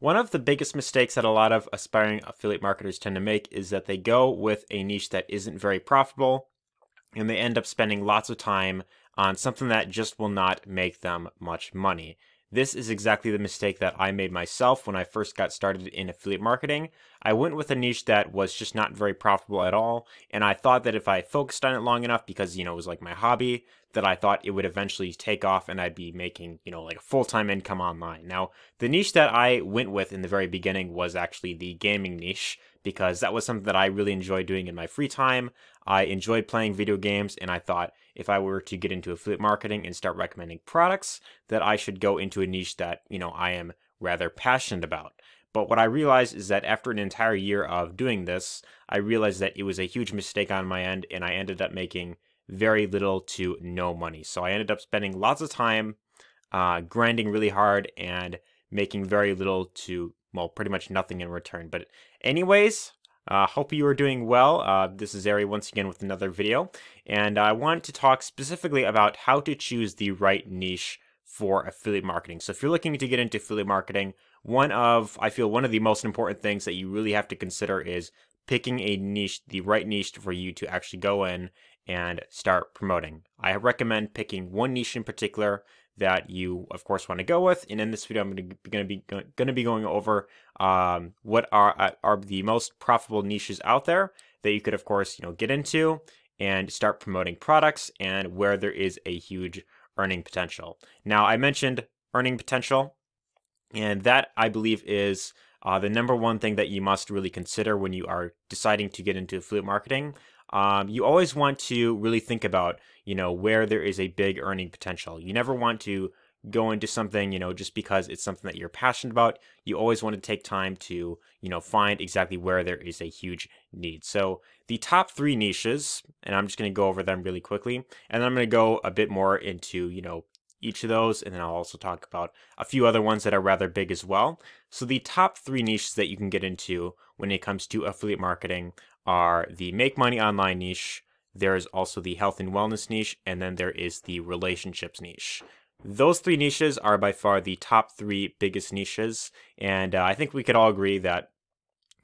One of the biggest mistakes that a lot of aspiring affiliate marketers tend to make is that they go with a niche that isn't very profitable and they end up spending lots of time on something that just will not make them much money. This is exactly the mistake that I made myself when I first got started in affiliate marketing. I went with a niche that was just not very profitable at all, and I thought that if I focused on it long enough, because it was like my hobby, that I thought it would eventually take off and I'd be making like a full-time income online. Now, the niche that I went with in the very beginning was actually the gaming niche, because that was something that I really enjoyed doing in my free time. I enjoyed playing video games, and I thought if I were to get into affiliate marketing and start recommending products, that I should go into a niche that, I am rather passionate about. But what I realized is that after an entire year of doing this, I realized that it was a huge mistake on my end, and I ended up making very little to no money. So I ended up spending lots of time grinding really hard and making very little to, well, pretty much nothing in return. But anyways, hope you are doing well. This is Arie once again with another video, and I want to talk specifically about how to choose the right niche for affiliate marketing. So if you're looking to get into affiliate marketing, I feel one of the most important things that you really have to consider is picking a niche, the right niche for you to actually go in and start promoting. I recommend picking one niche in particular that you, of course, want to go with. And in this video, I'm going to be going over what are the most profitable niches out there that you could, of course, get into and start promoting products, and where there is a huge earning potential. Now, I mentioned earning potential, and that I believe is the number one thing that you must really consider when you are deciding to get into affiliate marketing. You always want to really think about, where there is a big earning potential. You never want to go into something, just because it's something that you're passionate about. You always want to take time to, find exactly where there is a huge need. So the top three niches, and I'm just going to go over them really quickly, and then I'm going to go a bit more into, each of those, and then I'll also talk about a few other ones that are rather big as well. So the top three niches that you can get into when it comes to affiliate marketing are the make money online niche, there's also the health and wellness niche, and then there is the relationships niche. Those three niches are by far the top three biggest niches, and I think we could all agree that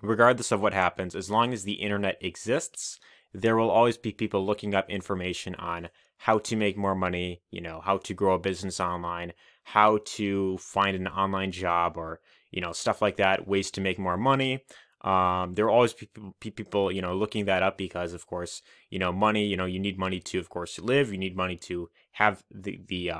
regardless of what happens, as long as the internet exists, there will always be people looking up information on how to make more money, how to grow a business online, how to find an online job, or, stuff like that, ways to make more money. There will always be people, looking that up because, of course, money, you need money to, of course, live. You need money to have the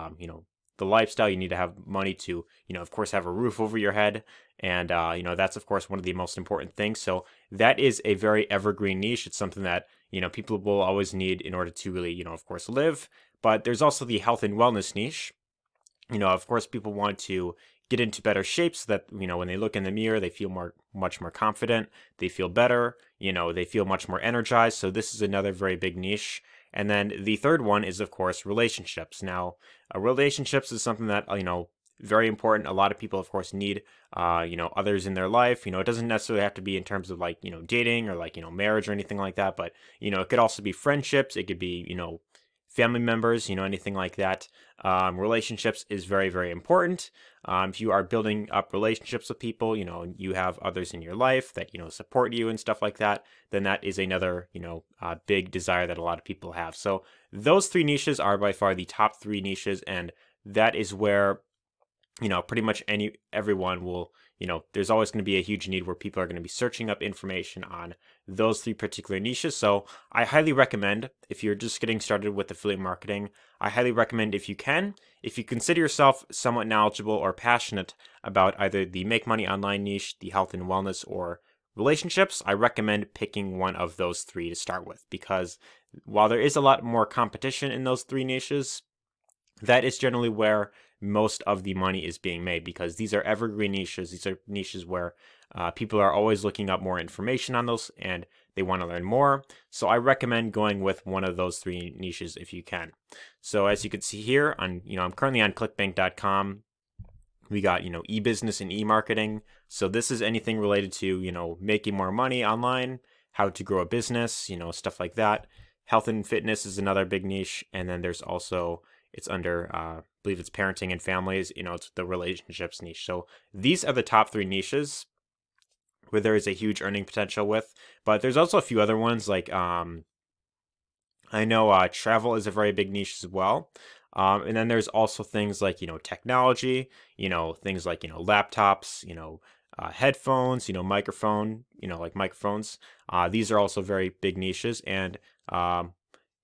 lifestyle. You need to have money to, of course, have a roof over your head. And, that's, of course, one of the most important things. So that is a very evergreen niche. It's something that, people will always need in order to really, of course, live. But there's also the health and wellness niche. Of course, people want to get into better shape so that, when they look in the mirror, they feel much more confident. They feel better. They feel much more energized. So this is another very big niche. And then the third one is, of course, relationships. Now, relationships is something that, very important. A lot of people, of course, need, others in their life. It doesn't necessarily have to be in terms of like, dating or like, marriage or anything like that. But, it could also be friendships. It could be, family members, anything like that. Relationships is very, very important. If you are building up relationships with people, you have others in your life that, support you and stuff like that, then that is another, big desire that a lot of people have. So those three niches are by far the top three niches, and that is where, pretty much everyone will, there's always going to be a huge need where people are going to be searching up information on those three particular niches. So I highly recommend, if you're just getting started with affiliate marketing, I highly recommend, if you consider yourself somewhat knowledgeable or passionate about either the make money online niche, the health and wellness, or relationships, I recommend picking one of those three to start with, because while there is a lot more competition in those three niches, that is generally where most of the money is being made, because these are evergreen niches. These are niches where people are always looking up more information on those and they want to learn more. So I recommend going with one of those three niches if you can. So as you can see here, I'm currently on clickbank.com. We got, e-business and e-marketing. So this is anything related to, making more money online, how to grow a business, stuff like that. Health and fitness is another big niche. And then there's also, it's under believe it's parenting and families, it's the relationships niche. So these are the top 3 niches where there is a huge earning potential with. But there's also a few other ones like I know travel is a very big niche as well. And then there's also things like, technology, things like, laptops, headphones, like microphones. These are also very big niches. And,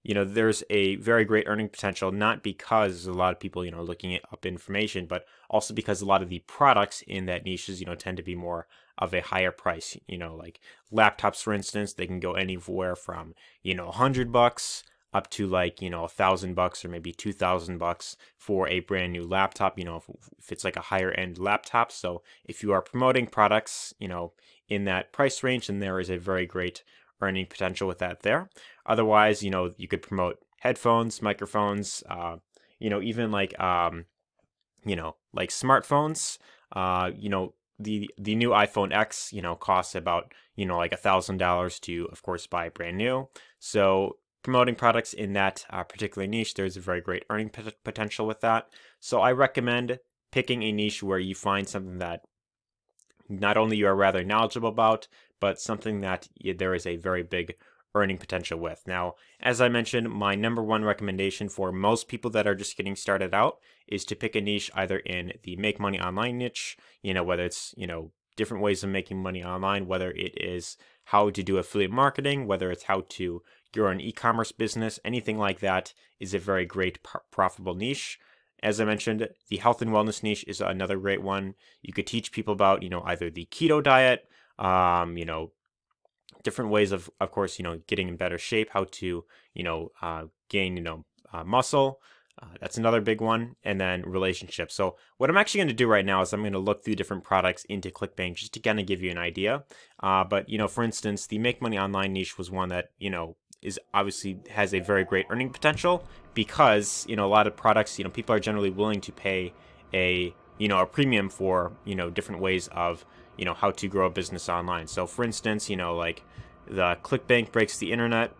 there's a very great earning potential, not because there's a lot of people, looking up information, but also because a lot of the products in that niches, tend to be more of a higher price. Like laptops, for instance, they can go anywhere from, $100 up to like, $1,000 or maybe $2,000 for a brand new laptop, if it's like a higher end laptop. So if you are promoting products, in that price range, then there is a very great earning potential with that there. Otherwise, you could promote headphones, microphones, even like, like smartphones, the new iPhone X, costs about, like $1,000 to, of course, buy brand new. So promoting products in that particular niche, there's a very great earning potential with that. So I recommend picking a niche where you find something that not only you are rather knowledgeable about, but something that there is a very big earning potential with. Now, as I mentioned, my number one recommendation for most people that are just getting started out is to pick a niche either in the make money online niche, whether it's, different ways of making money online, whether it is how to do affiliate marketing, whether it's how to grow an e-commerce business, anything like that is a very great profitable niche. As I mentioned, the health and wellness niche is another great one. You could teach people about, either the keto diet, different ways of course, getting in better shape, how to, gain, muscle. That's another big one. And then relationships. So what I'm actually going to do right now is I'm going to look through different products into ClickBank just to kind of give you an idea. But, for instance, the make money online niche was one that, is obviously has a very great earning potential because, a lot of products, people are generally willing to pay a premium for, different ways of, how to grow a business online. So for instance, like the ClickBank Breaks the Internet,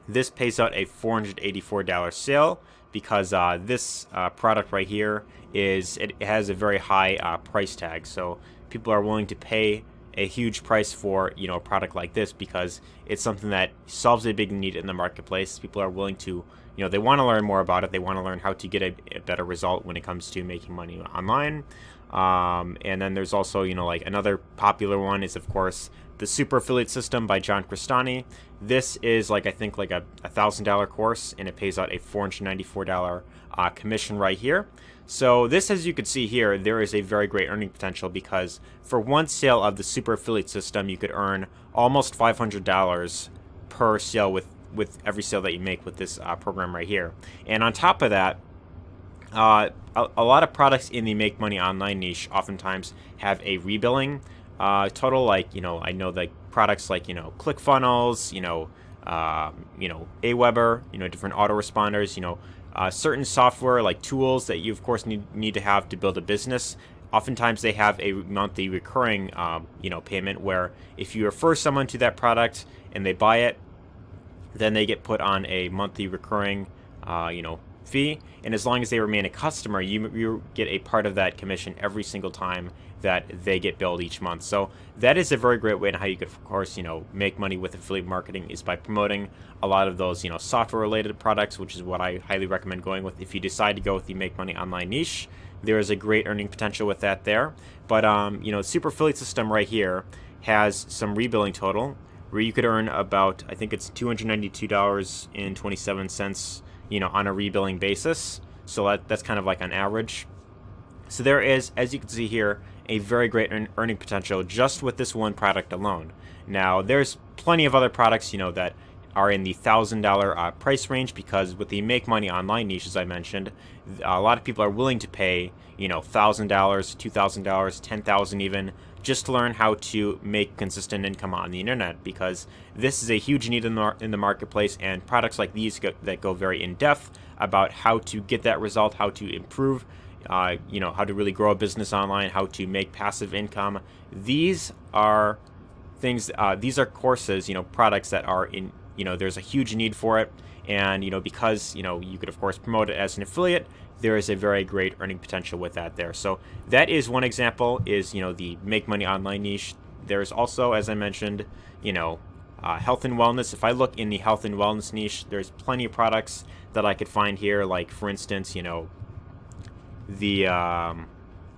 this pays out a $484 sale because this product right here it has a very high price tag. So people are willing to pay a huge price for a product like this because it's something that solves a big need in the marketplace. People are willing to they want to learn more about it. They want to learn how to get a better result when it comes to making money online. And then there's also like another popular one is of course the Super Affiliate System by John Crestani. This is like I think like a $1,000 course, and it pays out a $494 commission right here. So this, as you can see here, there is a very great earning potential because for one sale of the Super Affiliate System, you could earn almost $500 per sale with every sale that you make with this program right here. And on top of that, a lot of products in the make money online niche oftentimes have a rebilling total. Like I know like products like ClickFunnels, Aweber, different autoresponders, certain software like tools that you of course need to have to build a business. Oftentimes they have a monthly recurring payment where if you refer someone to that product and they buy it, then they get put on a monthly recurring fee, and as long as they remain a customer, you get a part of that commission every single time that they get billed each month. So that is a very great way to how you could of course make money with affiliate marketing, is by promoting a lot of those software related products, which is what I highly recommend going with if you decide to go with the make money online niche. There is a great earning potential with that there. But Super Affiliate System right here has some rebilling total where you could earn about, I think it's $292.27 on a rebilling basis. So that's kind of like on average. So there is, as you can see here, a very great earning potential just with this one product alone. Now, there's plenty of other products, that are in the $1,000 price range, because with the make money online niche, as I mentioned, a lot of people are willing to pay, $1,000, $2,000, $10,000 even, just to learn how to make consistent income on the internet, because this is a huge need in the marketplace, and products like these that go very in depth about how to get that result, how to improve, how to really grow a business online, how to make passive income. These are things, these are courses, products that are in, there's a huge need for it. And, because, you could of course promote it as an affiliate there is a very great earning potential with that there. So that is one example, is, you know, the make money online niche. There's also, as I mentioned, you know, health and wellness. If I look in the health and wellness niche, there's plenty of products that I could find here. Like, for instance, you know, the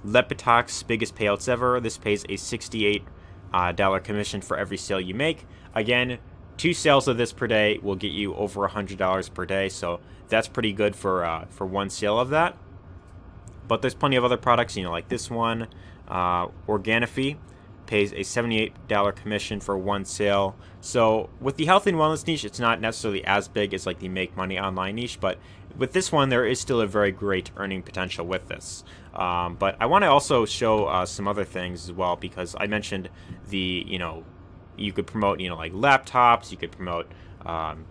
Lepitox biggest payouts ever. This pays a $68 commission for every sale you make. Again, 2 sales of this per day will get you over $100 per day, so that's pretty good for 1 sale of that. But there's plenty of other products, you know, like this one, Organifi, pays a $78 commission for 1 sale. So with the health and wellness niche, it's not necessarily as big as like the make money online niche, but with this one, there is still a very great earning potential with this. But I want to also show some other things as well, because I mentioned the, you know, you could promote, you know, like laptops, you could promote,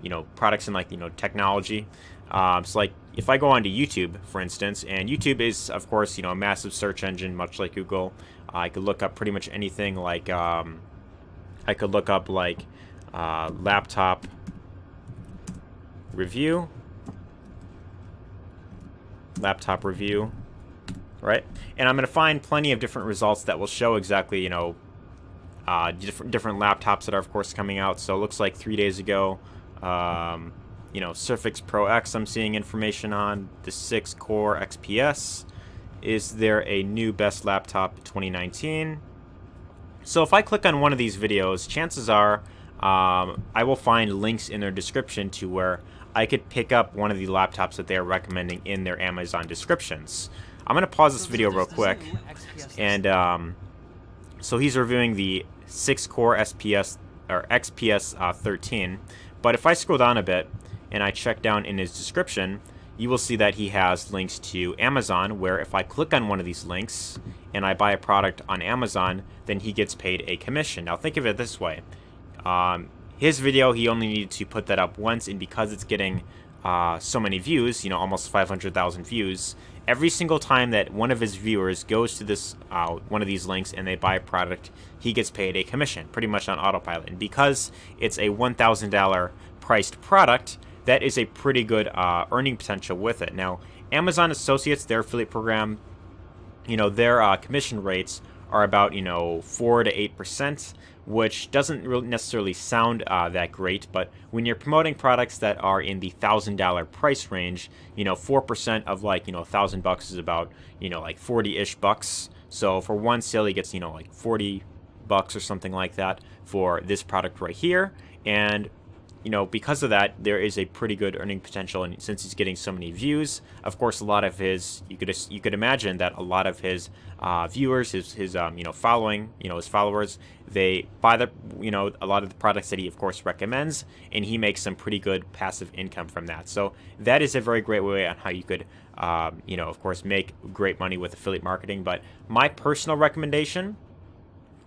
you know, products in like, you know, technology. So like if I go onto YouTube, for instance, and YouTube is, of course, you know, a massive search engine, much like Google. I could look up pretty much anything, like, I could look up like laptop review, right? And I'm going to find plenty of different results that will show exactly, you know, different laptops that are, of course, coming out. So it looks like 3 days ago, you know, Surface Pro X I'm seeing information on, the 6-core XPS. Is there a new best laptop 2019? So if I click on one of these videos, chances are I will find links in their description to where I could pick up one of the laptops that they're recommending in their Amazon descriptions. I'm going to pause this video real quick. And so he's reviewing the 6-core SPS or XPS 13. But if I scroll down a bit and I check down in his description, you will see that he has links to Amazon, where if I click on one of these links and I buy a product on Amazon, then he gets paid a commission. Now think of it this way. His video, he only needed to put that up once, and because it's getting so many views, you know, almost 500,000 views, every single time that one of his viewers goes to this one of these links and they buy a product, he gets paid a commission, pretty much on autopilot. And because it's a $1,000 priced product, that is a pretty good earning potential with it. Now, Amazon Associates, their affiliate program, you know, their commission rates are about, you know, 4 to 8%, which doesn't really necessarily sound that great. But when you're promoting products that are in the $1,000 price range, you know, 4% of like, you know, $1,000 is about, you know, like 40-ish bucks. So for 1 sale, he gets, you know, like 40 bucks or something like that for this product right here. And you know, because of that, there is a pretty good earning potential, and since he's getting so many views, of course, a lot of his, you could imagine that a lot of his viewers, his you know, following, you know, his followers, they buy the, you know, a lot of the products that he, of course, recommends, and he makes some pretty good passive income from that. So that is a very great way on how you could, you know, of course, make great money with affiliate marketing. But my personal recommendation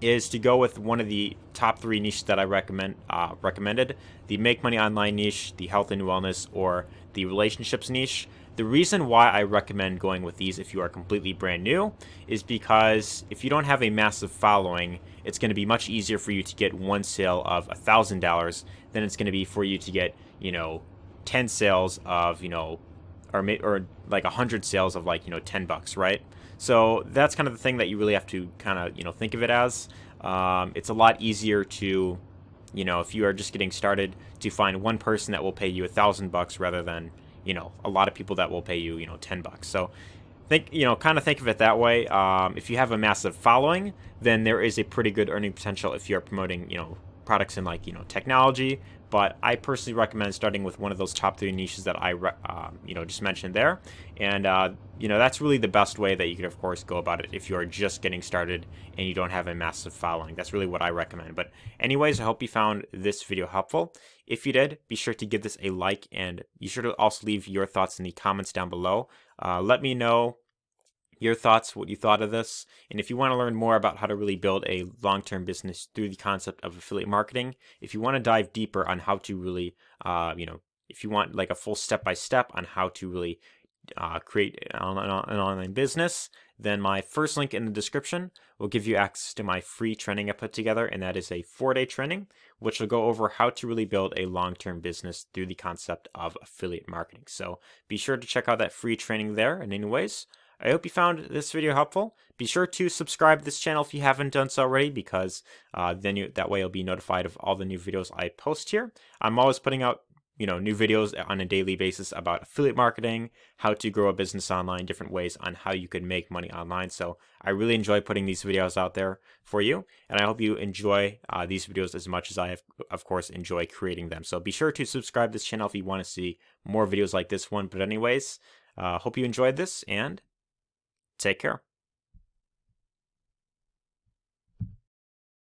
is to go with one of the top 3 niches that I recommended: the make money online niche, the health and wellness, or the relationships niche. The reason why I recommend going with these if you are completely brand new is because if you don't have a massive following, it's going to be much easier for you to get 1 sale of $1,000 than it's going to be for you to get, you know, 10 sales of, you know, or like 100 sales of like, you know, 10 bucks, right? So that's kind of the thing that you really have to kind of, you know, think of it as. It's a lot easier to, you know, if you are just getting started, to find one person that will pay you $1,000 rather than, you know, a lot of people that will pay you, you know, 10 bucks. So think, you know, kind of think of it that way. If you have a massive following, then there is a pretty good earning potential if you're promoting, you know, products in like, you know, technology. But I personally recommend starting with one of those top 3 niches that I, you know, just mentioned there. And, you know, that's really the best way that you could, of course, go about it if you're just getting started and you don't have a massive following. That's really what I recommend. But anyways, I hope you found this video helpful. If you did, be sure to give this a like, and be sure to also leave your thoughts in the comments down below. Let me know your thoughts, what you thought of this. And if you want to learn more about how to really build a long-term business through the concept of affiliate marketing, if you want to dive deeper on how to really, you know, if you want like a full step-by-step on how to really create an online business, then my first link in the description will give you access to my free training I put together, and that is a 4-day training, which will go over how to really build a long-term business through the concept of affiliate marketing. So be sure to check out that free training there. And anyways, I hope you found this video helpful. Be sure to subscribe to this channel if you haven't done so already, because that way you'll be notified of all the new videos I post here. I'm always putting out new videos on a daily basis about affiliate marketing, how to grow a business online, different ways on how you can make money online. So I really enjoy putting these videos out there for you, and I hope you enjoy these videos as much as I have, of course, enjoy creating them. So be sure to subscribe to this channel if you want to see more videos like this one. But anyways, hope you enjoyed this, and take care.